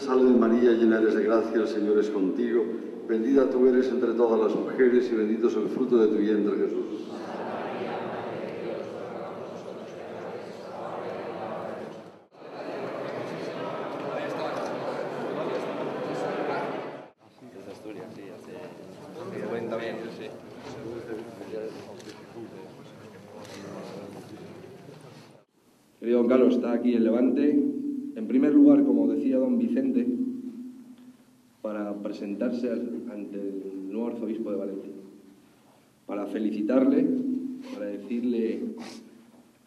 Salve María, llena eres de gracia, el Señor es contigo. Bendita tú eres entre todas las mujeres y bendito es el fruto de tu vientre, Jesús. Querido don Carlos, está aquí en Levante, en primer lugar, como decía don Vicente, para presentarse ante el nuevo arzobispo de Valencia, para felicitarle, para decirle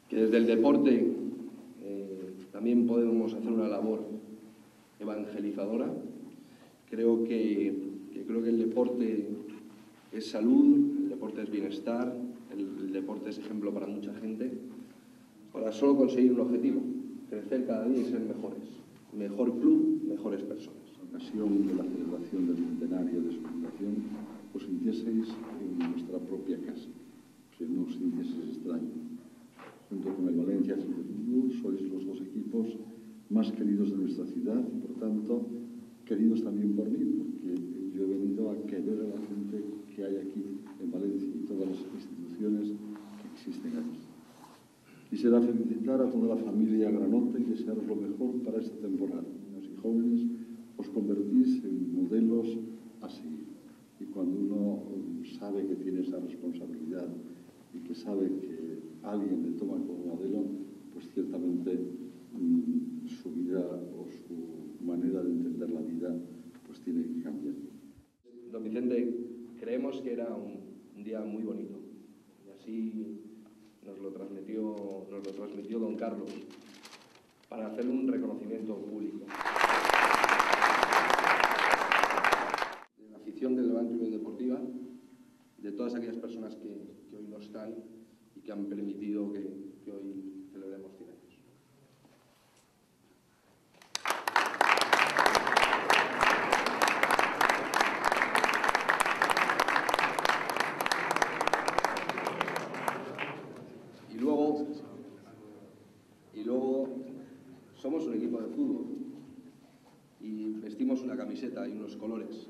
que desde el deporte también podemos hacer una labor evangelizadora. Creo que el deporte es salud, el deporte es bienestar, el deporte es ejemplo para mucha gente. Para solo conseguir un objetivo, crecer cada día y ser mejores. Mejor club, mejores personas. En ocasión de la celebración del centenario de su fundación, os sintieseis en vuestra propia casa, que no os sintieseis extraños. Junto con el Valencia Club de Fútbol, sois los dos equipos más queridos de nuestra ciudad y, por tanto, queridos también por mí, porque yo he venido a querer a la gente que hay aquí en Valencia y todas las instituciones que existen aquí. Quisiera felicitar a toda la familia Granote y desearos lo mejor para esta temporada. Niños y jóvenes, os convertís en modelos a seguir. Y cuando uno sabe que tiene esa responsabilidad y que sabe que alguien le toma como modelo, pues ciertamente su vida o su manera de entender la vida pues tiene que cambiar. Don Vicente, creemos que era un día muy bonito y así nos lo transmitió don Carlos para hacerle un reconocimiento público. De la afición del Levante Unión Deportiva, de todas aquellas personas que hoy no están y que han permitido que hoy celebremos 100 años. Y luego somos un equipo de fútbol y vestimos una camiseta y unos colores.